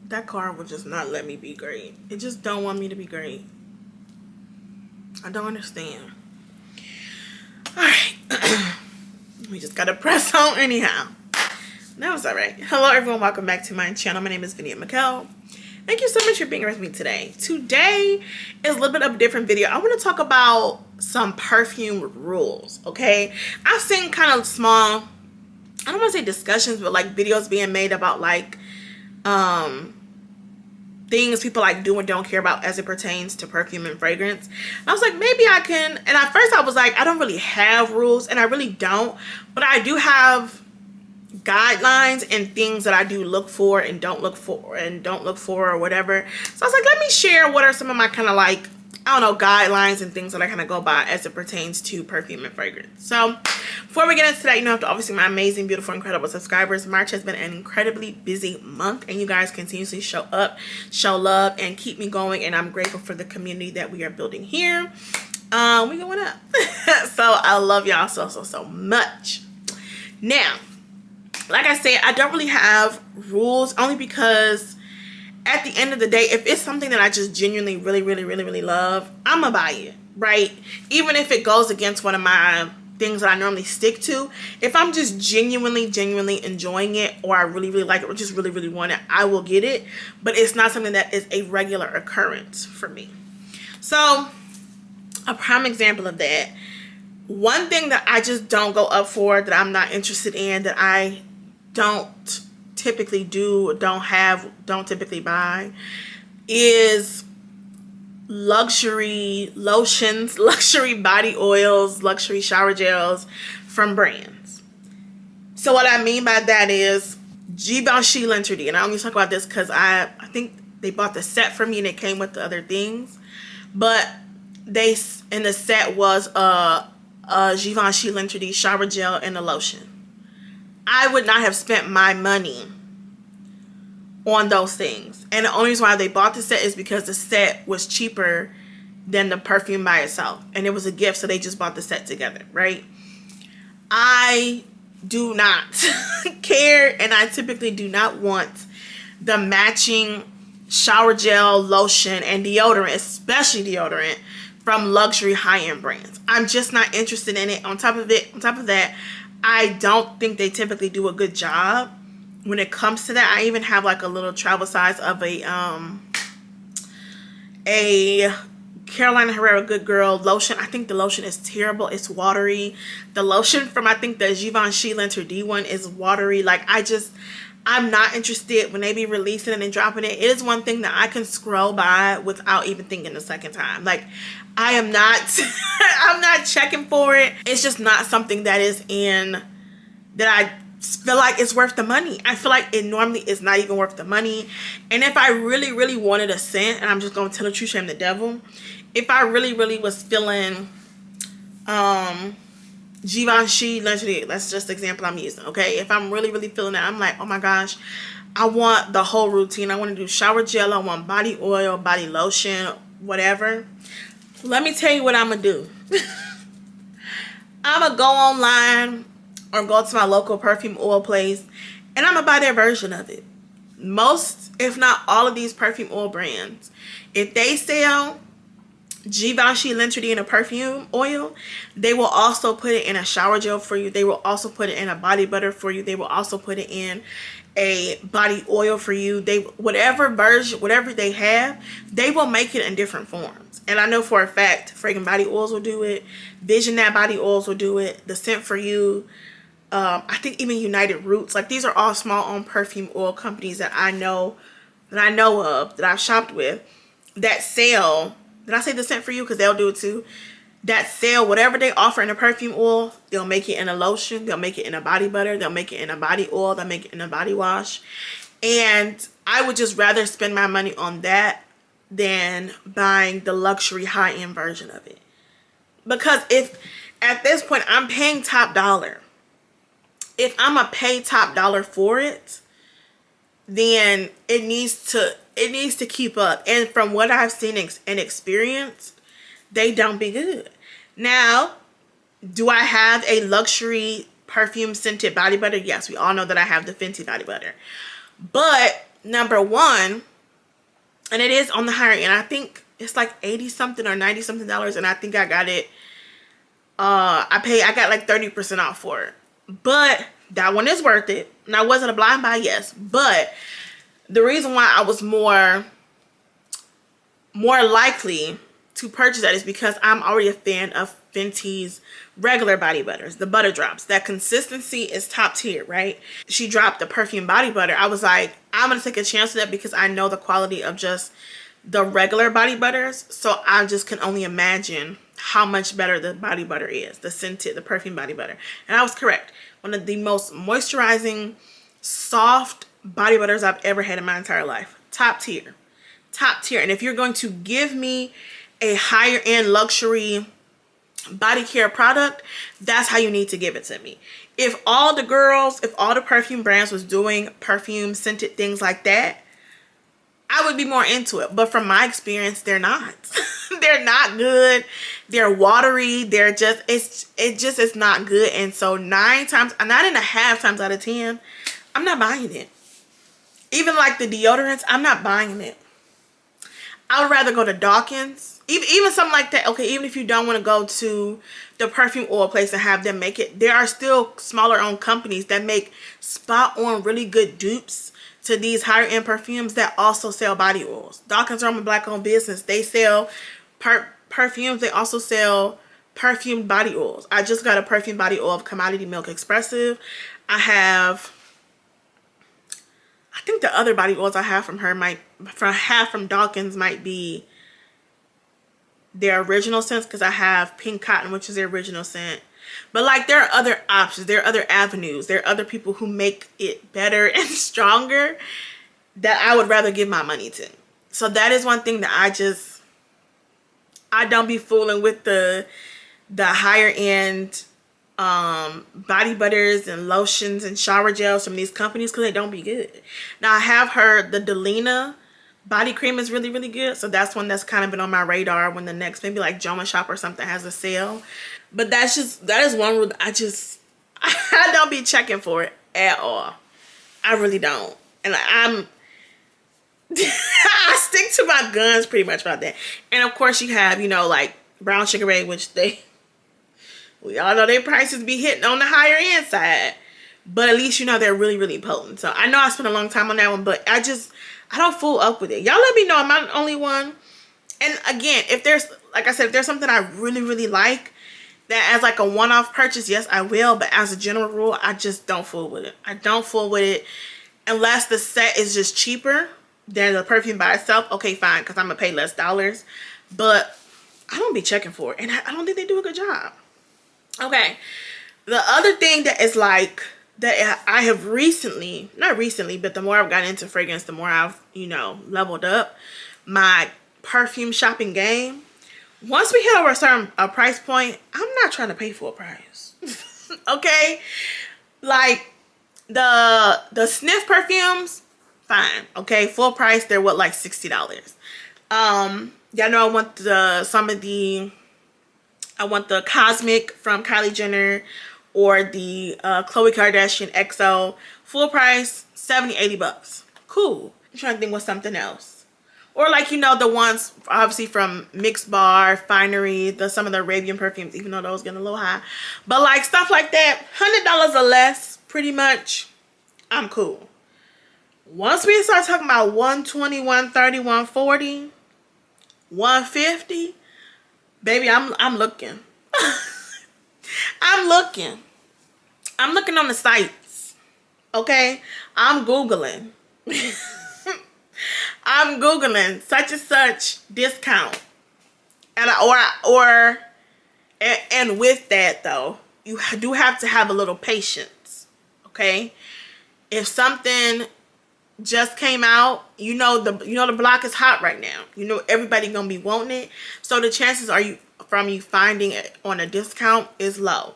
That car will just not let me be great. It just don't want me to be great. I don't understand. Alright. We just gotta press on anyhow. That was alright. Hello everyone, welcome back to my channel. My name is Vinny McKell. Thank you so much for being with me today. Today is a little bit of a different video. I want to talk about some perfume rules, okay? I've seen kind of small, I don't want to say discussions, but like videos being made about like things people like do and don't care about as it pertains to perfume and fragrance. And I was like, maybe I can, and at first I was like, I don't really have rules, and I really don't, but I do have guidelines and things that I do look for and don't look for or whatever. So I was like, let me share what are some of my kind of like, I don't know, guidelines and things that I kind of go by as it pertains to perfume and fragrance. So before we get into that, you know, have to obviously my amazing, beautiful, incredible subscribers. March has been an incredibly busy month, and you guys continuously show up, show love, and keep me going, and I'm grateful for the community that we are building here. We going up. So I love y'all so much. Now, like I said, I don't really have rules, only because at the end of the day, if it's something that I just genuinely really love, I'm gonna buy it, right? Even if it goes against one of my things that I normally stick to. If I'm just genuinely enjoying it, or I really like it, or just really want it, I will get it. But it's not something that is a regular occurrence for me. So a prime example of that, one thing that I just don't go up for, that I'm not interested in, that I don't typically do, don't typically buy, is luxury lotions, luxury body oils, luxury shower gels from brands. So what I mean by that is Givenchy L'Interdit, and I only talk about this because I think they bought the set for me and it came with the other things, but in the set was a Givenchy L'Interdit shower gel and a lotion. I would not have spent my money on those things. And the only reason why they bought the set is because the set was cheaper than the perfume by itself. And it was a gift, so they just bought the set together, right? I do not care, and I typically do not want the matching shower gel, lotion, and deodorant, especially deodorant, from luxury high-end brands. I'm just not interested in it. On top of that, I don't think they typically do a good job when it comes to that. I even have like a little travel size of a Carolina Herrera Good Girl lotion. I think the lotion is terrible. It's watery. The lotion from, I think, the Givenchy L'Interdit one is watery. Like, I'm not interested when they be releasing it and dropping it. It is one thing that I can scroll by without even thinking the second time. Like, I am not I'm not checking for it. It's just not something that I feel like it's worth the money. I feel like it normally is not even worth the money. And if I really wanted a scent, and I'm just gonna tell the truth, shame the devil, if I really was feeling Givenchy L'Interdit, that's just the example I'm using, okay? If I'm really feeling that, I'm like, oh my gosh, I want the whole routine. I want to do shower gel, I want body oil, body lotion, whatever. Let me tell you what I'm gonna do. I'm gonna go online or go to my local perfume oil place, and I'm gonna buy their version of it. Most, if not all, of these perfume oil brands, if they sell Givenchy L'Interdit in a perfume oil, they will also put it in a shower gel for you. They will also put it in a body butter for you. They will also put it in a body oil for you. Whatever version, whatever they have, they will make it in different forms. And I know for a fact Fragrant Body Oils will do it. Vision That Body Oils will do it. The Scent For You, I think even United Roots. Like, these are all small owned perfume oil companies that I know of, that I've shopped with, that sell. Did I say The Scent For You? Because they'll do it too. That sell whatever they offer in a perfume oil, they'll make it in a lotion, they'll make it in a body butter, they'll make it in a body oil, they'll make it in a body wash. And I would just rather spend my money on that than buying the luxury high-end version of it. Because if at this point I'm paying top dollar, if I'm gonna pay top dollar for it, then it needs to keep up. And from what I've seen and experienced, they don't be good. Now, do I have a luxury perfume scented body butter? Yes, we all know that I have the Fenty body butter. But number one, and it is on the higher end. I think it's like 80 something or 90 something dollars, and I think I got it. I got like 30% off for it. But that one is worth it. Now, was it a blind buy? Yes. But the reason why I was more likely to purchase that is because I'm already a fan of Fenty's regular body butters, the butter drops. That consistency is top tier, right? She dropped the Perfume body butter. I was like, I'm gonna take a chance with that because I know the quality of just the regular body butters. So I just can only imagine how much better the body butter is, the scented, the Perfume body butter. And I was correct. One of the most moisturizing, soft body butters I've ever had in my entire life. Top tier. Top tier. And if you're going to give me a higher end luxury body care product, that's how you need to give it to me. If all the perfume brands was doing perfume scented things like that, I would be more into it. But from my experience, they're not. They're not good. They're watery. They're just, it just is not good. And so 9.5 times out of 10, I'm not buying it. Even like the deodorants, I'm not buying it. I would rather go to Dawkins. Even something like that. Okay, even if you don't want to go to the perfume oil place and have them make it, there are still smaller owned companies that make spot on really good dupes to these higher end perfumes that also sell body oils. Dawkins are a black owned business. They sell perfumes. They also sell perfumed body oils. I just got a perfume body oil of Commodity Milk Expressive. I think the other body oils I have from her from Dawkins might be their original scents, because I have Pink Cotton, which is their original scent. But like, there are other options, there are other avenues, there are other people who make it better and stronger that I would rather give my money to. So that is one thing that I don't be fooling with the higher end body butters and lotions and shower gels from these companies, because they don't be good. Now, I have heard the Delina body cream is really, really good. So that's one that's kind of been on my radar when the next, maybe like Joma Shop or something, has a sale. But that is one rule I don't be checking for it at all. I really don't. And I stick to my guns pretty much about that. And of course you have, like Brown Sugar Ray, which we all know their prices be hitting on the higher end side. But at least, they're really, really potent. So I know I spent a long time on that one, but I don't fool up with it. Y'all let me know, am I the only one? And again, if there's, like I said, if there's something I really, really like, that as like a one-off purchase, yes, I will. But as a general rule, I just don't fool with it. I don't fool with it unless the set is just cheaper than the perfume by itself. Okay, fine, because I'm going to pay less dollars. But I don't be checking for it. And I don't think they do a good job. Okay. The other thing that is like, that I have recently, not recently, but the more I've gotten into fragrance, the more I've, leveled up my perfume shopping game. Once we hit over a certain price point, I'm not trying to pay full price. Okay? Like, the sniff perfumes, fine. Okay? Full price, they're what, like $60. Y'all know I want the Cosmic from Kylie Jenner, or the Khloe Kardashian XO, full price, 70, 80 bucks. Cool. I'm trying to think what's something else. Or like, the ones obviously from Mixed Bar, Finery, some of the Arabian perfumes, even though those getting a little high. But like stuff like that, $100 or less, pretty much, I'm cool. Once we start talking about 120, 130, 140, 150, baby, I'm looking. I'm looking on the sites. Okay? I'm Googling. I'm Googling such and such discount. And with that though, you do have to have a little patience. Okay? If something just came out, the block is hot right now. Everybody gonna be wanting it. So the chances you finding it on a discount is low.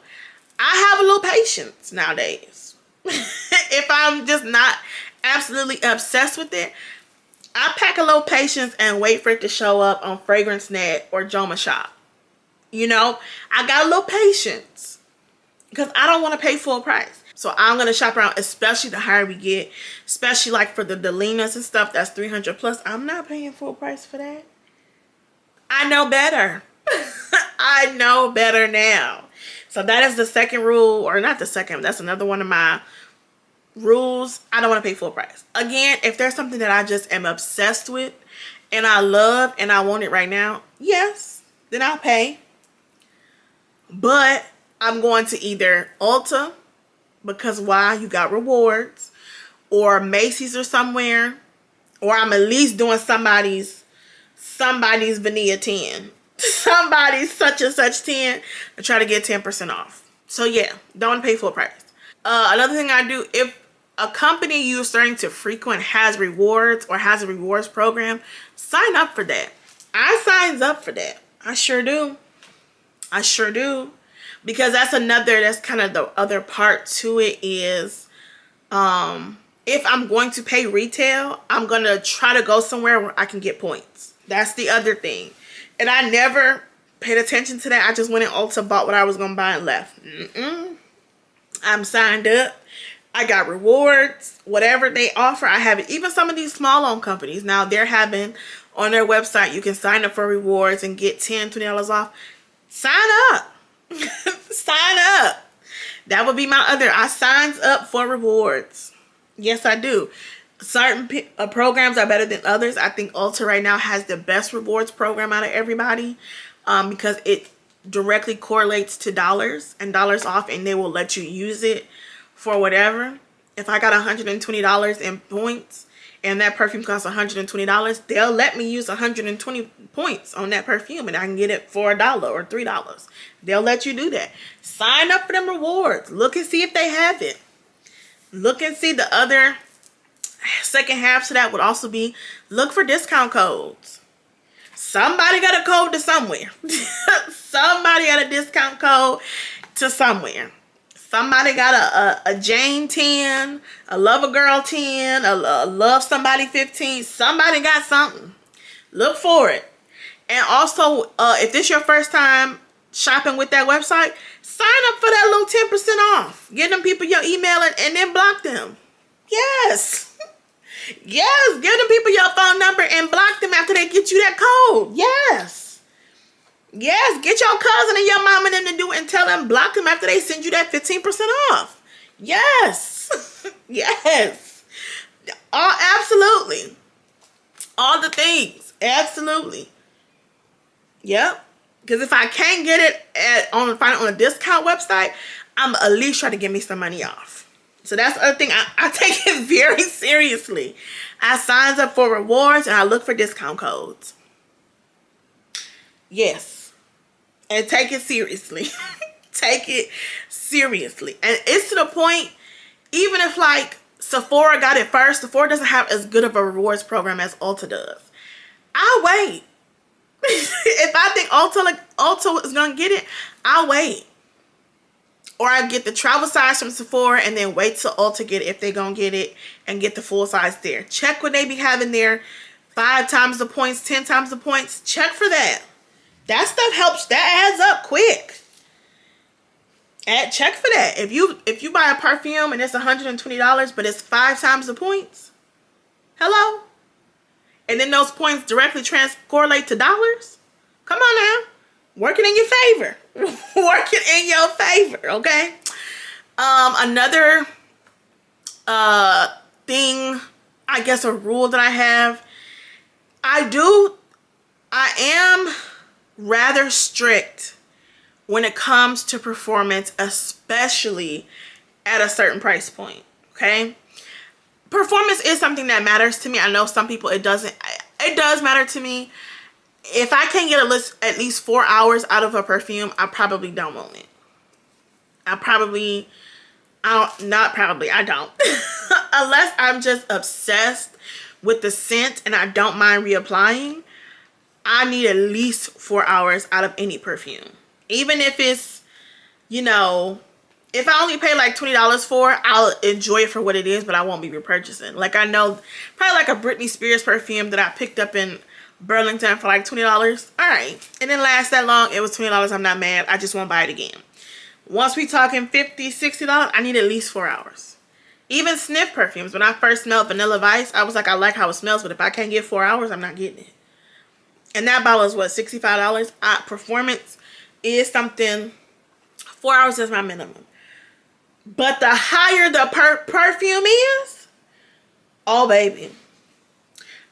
I have a little patience nowadays. If I'm just not absolutely obsessed with it, I pack a little patience and wait for it to show up on FragranceNet or Joma Shop. I got a little patience because I don't want to pay full price. So I'm going to shop around, especially the higher we get, especially like for the Delinas and stuff that's 300 plus. I'm not paying full price for that. I know better. I know better now. So that is the second rule, or not the second, that's another one of my rules. I don't want to pay full price. Again, if there's something that I just am obsessed with and I love and I want it right now, yes, then I'll pay. But I'm going to either Ulta, because why? You got rewards, or Macy's or somewhere, or I'm at least doing somebody's Vanilla 10, somebody's such and such 10, to try to get 10% off. So yeah, don't pay full price. Another thing I do, if a company you're starting to frequent has rewards or has a rewards program, sign up for that. I signs up for that. I sure do. I sure do. Because that's kind of the other part to it is, if I'm going to pay retail, I'm going to try to go somewhere where I can get points. That's the other thing. And I never paid attention to that. I just went in Ulta, bought what I was going to buy and left. I'm signed up. I got rewards. Whatever they offer, I have it. Even some of these small owned companies, now they're having on their website, you can sign up for rewards and get $10, $20 off. Sign up. Sign up. That would be my other. I signs up for rewards. Yes, I do. Certain programs are better than others. I think Ulta right now has the best rewards program out of everybody, because it directly correlates to dollars and dollars off, and they will let you use it for whatever. If I got $120 in points and that perfume costs $120, they'll let me use 120 points on that perfume and I can get it for $1 or $3. They'll let you do that. Sign up for them rewards. Look and see if they have it. Look and see. The other second half to that would also be, look for discount codes. Somebody got a code to somewhere. Somebody got a discount code to somewhere. Somebody got a Jane 10, a Love a Girl 10, a Love Somebody 15. Somebody got something. Look for it. And also, if this is your first time shopping with that website, sign up for that little 10% off. Give them people your email and then block them. Yes. Yes. Give them people your phone number and block them after they get you that code. Yes. Yes, get your cousin and your mom and them to do it and tell them, block them after they send you that 15% off. Yes. Yes. Absolutely. All the things. Absolutely. Yep. Because if I can't get it on a discount website, I'm at least try to give me some money off. So that's the other thing. I take it very seriously. I signs up for rewards and I look for discount codes. Yes. And take it seriously. Take it seriously. And it's to the point, even if like Sephora got it first, Sephora doesn't have as good of a rewards program as Ulta does. I'll wait. If I think Ulta is going to get it, I'll wait. Or I get the travel size from Sephora and then wait till Ulta get it if they're going to get it and get the full size there. Check what they be having there. 5 times the points, 10 times the points. Check for that. That stuff helps. That adds up quick. Check for that. If you buy a perfume and it's $120, but it's 5 times the points. Hello? And then those points directly correlate to dollars. Come on now. Work it in your favor. Work it in your favor, okay? Another thing, I guess a rule that I have, I am rather strict when it comes to performance, especially at a certain price point, okay? Performance is something that matters to me. I know some people it doesn't. It does matter to me. If I can't get at least 4 hours out of a perfume, I probably don't want it. I don't. Unless I'm just obsessed with the scent and I don't mind reapplying, I need at least 4 hours out of any perfume. Even if it's, you know, if I only pay like $20 for it, I'll enjoy it for what it is, but I won't be repurchasing. Like I know, probably like a Britney Spears perfume that I picked up in Burlington for like $20. All right. It didn't last that long. It was $20. I'm not mad. I just won't buy it again. Once we talking $50, $60, I need at least 4 hours. Even sniff perfumes. When I first smelled Vanilla Vice, I was like, I like how it smells, but if I can't get 4 hours, I'm not getting it. And that bottle is what, $65? Performance is something. 4 hours is my minimum. But the higher the perfume is, oh baby,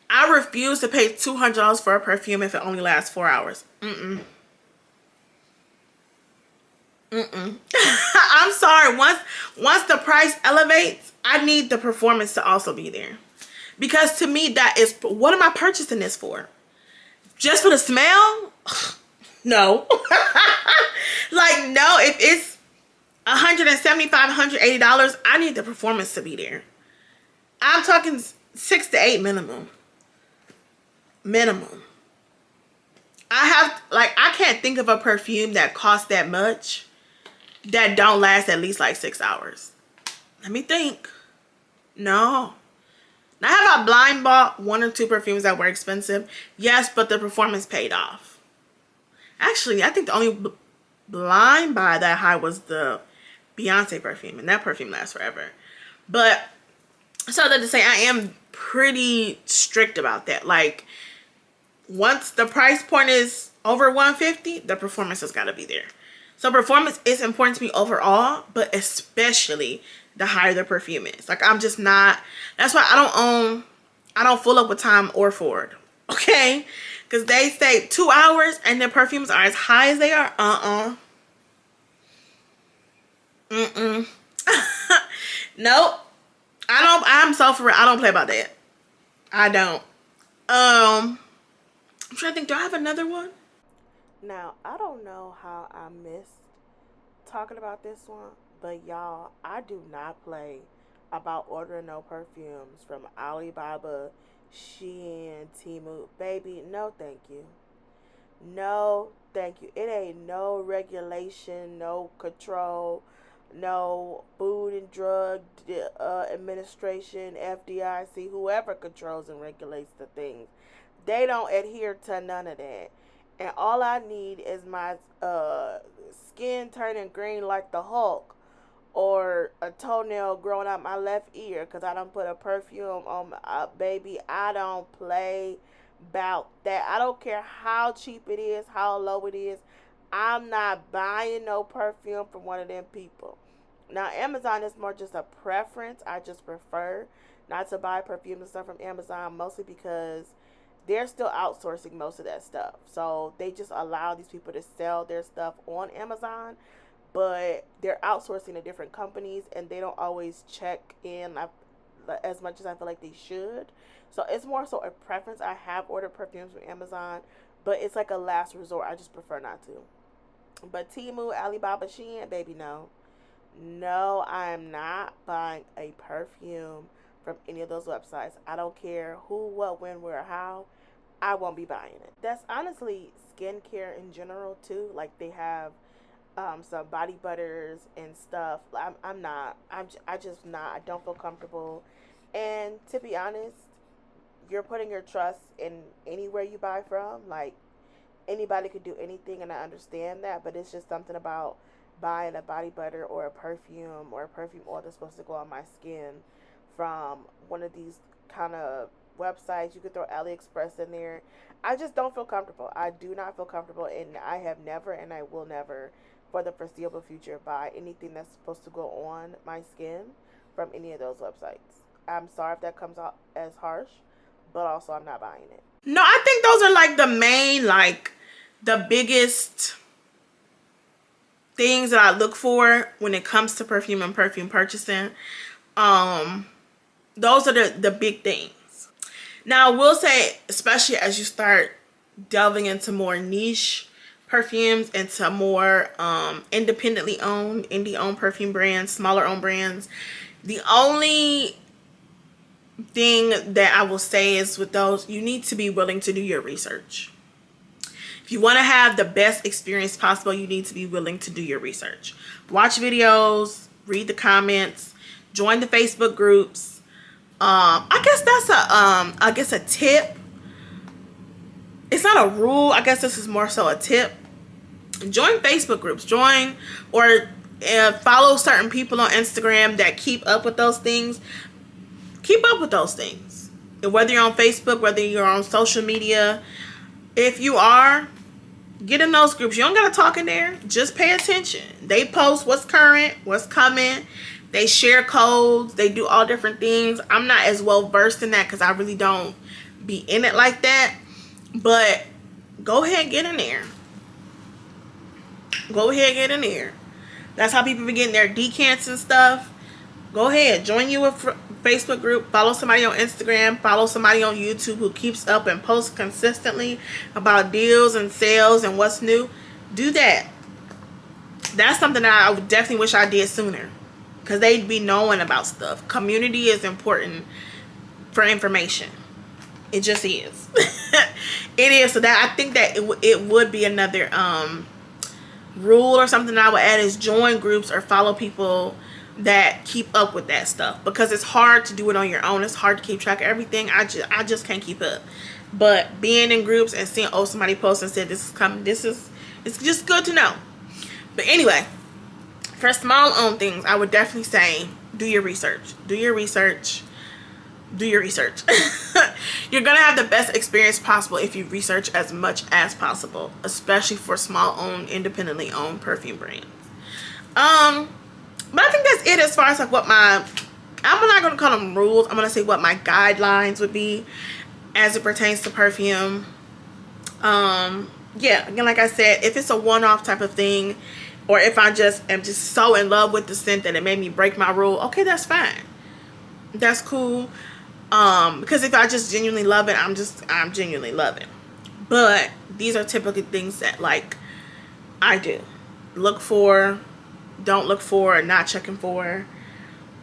I refuse to pay $200 for a perfume if it only lasts 4 hours. I'm sorry. Once the price elevates, I need the performance to also be there. Because to me, that is, what am I purchasing this for? Just for the smell? No. Like, no, if it's $175, $180, I need the performance to be there. I'm talking 6 to 8 minimum. Minimum. I can't think of a perfume that costs that much that don't last at least like 6 hours. Let me think. No. Now, have I blind bought 1 or 2 perfumes that were expensive? Yes, but the performance paid off. Actually, I think the only blind buy that high was the Beyonce perfume, and that perfume lasts forever. But, so that to say, I am pretty strict about that. Like, once the price point is over $150, the performance has got to be there. So performance is important to me overall, but especially the higher the perfume is. Like, I'm just not, that's why I don't fool up with Time or Ford. Okay? Because they say 2 hours and their perfumes are as high as they are. Nope. I'm so for real. I don't play about that. I don't. I'm trying to think, do I have another one? Now, I don't know how I missed talking about this one, but y'all, I do not play about ordering no perfumes from Alibaba, Shein, Temu. Baby, no thank you. No thank you. It ain't no regulation, no control, no Food and Drug Administration, FDIC, whoever controls and regulates the things. They don't adhere to none of that. And all I need is my skin turning green like the Hulk, or a toenail growing out my left ear because I don't put a perfume on my baby. I don't play about that. I don't care how cheap it is, how low it is. I'm not buying no perfume from one of them people. Now, Amazon is more just a preference. I just prefer not to buy perfume and stuff from Amazon, mostly because they're still outsourcing most of that stuff. So they just allow these people to sell their stuff on Amazon, but they're outsourcing to different companies, and they don't always check in as much as I feel like they should. So it's more so a preference. I have ordered perfumes from Amazon, but it's like a last resort. I just prefer not to. But Temu, Alibaba, Shein, baby, no. No, I am not buying a perfume from any of those websites. I don't care who, what, when, where, how. I won't be buying it. That's honestly skincare in general too. Like, they have some body butters and stuff. I'm not. I just not. I don't feel comfortable. And to be honest, you're putting your trust in anywhere you buy from. Like, anybody could do anything, and I understand that. But it's just something about buying a body butter or a perfume oil that's supposed to go on my skin from one of these kind of websites. You could throw AliExpress in there. I just don't feel comfortable. I do not feel comfortable, and I have never, and I will never, for the foreseeable future, buy anything that's supposed to go on my skin from any of those websites. I'm sorry if that comes out as harsh, but also I'm not buying it. No, I think those are like the main, like the biggest things that I look for when it comes to perfume and perfume purchasing. Those are the big things. Now, I will say, especially as you start delving into more niche perfumes, into more independently owned, indie-owned perfume brands, smaller owned brands, the only thing that I will say is with those, you need to be willing to do your research. If you want to have the best experience possible, you need to be willing to do your research. Watch videos, read the comments, join the Facebook groups. I guess that's a tip. It's not a rule. I guess this is more so a tip. Join Facebook groups. Join or follow certain people on Instagram that keep up with those things. Keep up with those things. Whether you're on Facebook, whether you're on social media, if you are, get in those groups. You don't gotta talk in there. Just pay attention. They post what's current, what's coming. They share codes. They do all different things. I'm not as well versed in that because I really don't be in it like that. But go ahead and get in there. Go ahead and get in there. That's how people be getting their decants and stuff. Go ahead. Join you a Facebook group. Follow somebody on Instagram. Follow somebody on YouTube who keeps up and posts consistently about deals and sales and what's new. Do that. That's something that I would definitely wish I did sooner. Because they'd be knowing about stuff. Community is important for information. It just is. It is. So that I think that it would be another rule or something that I would add is join groups or follow people that keep up with that stuff, because it's hard to do it on your own. It's hard to keep track of everything. I just can't keep up. But being in groups and seeing somebody post and said this is coming, it's just good to know. But anyway, for small owned things, I would definitely say do your research. Do your research. Do your research. You're gonna have the best experience possible if you research as much as possible, especially for small owned, independently owned perfume brands. But I think that's it as far as like what I'm not gonna call them rules. I'm gonna say what my guidelines would be as it pertains to perfume. Yeah, again, like I said, if it's a one-off type of thing, or if I am just so in love with the scent that it made me break my rule, okay, that's fine. That's cool. Because if I just genuinely love it, I'm genuinely loving. But these are typically things that like I do. Look for, don't look for, not checking for.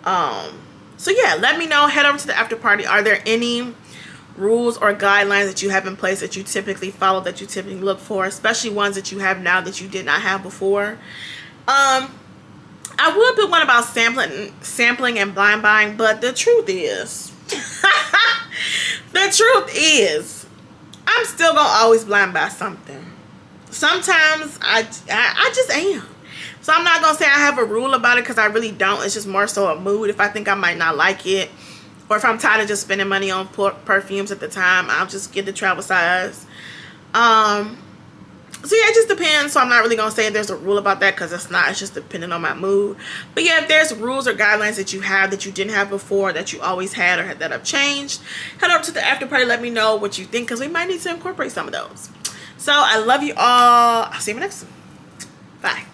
So yeah, let me know. Head over to the after party. Are there any rules or guidelines that you have in place that you typically follow, that you typically look for, especially ones that you have now that you did not have before? I would put one about sampling and blind buying, but the truth is, I'm still gonna always blind buy something. Sometimes I just am. So I'm not gonna say I have a rule about it, because I really don't. It's just more so a mood. If I think I might not like it, or if I'm tired of just spending money on perfumes at the time, I'll just get the travel size. So yeah, it just depends. So I'm not really gonna say there's a rule about that, because it's not. It's just depending on my mood. But yeah, if there's rules or guidelines that you have that you didn't have before, that you always had, or that have changed, head over to the after party. Let me know what you think, because we might need to incorporate some of those. So I love you all. I'll see you next time. Bye.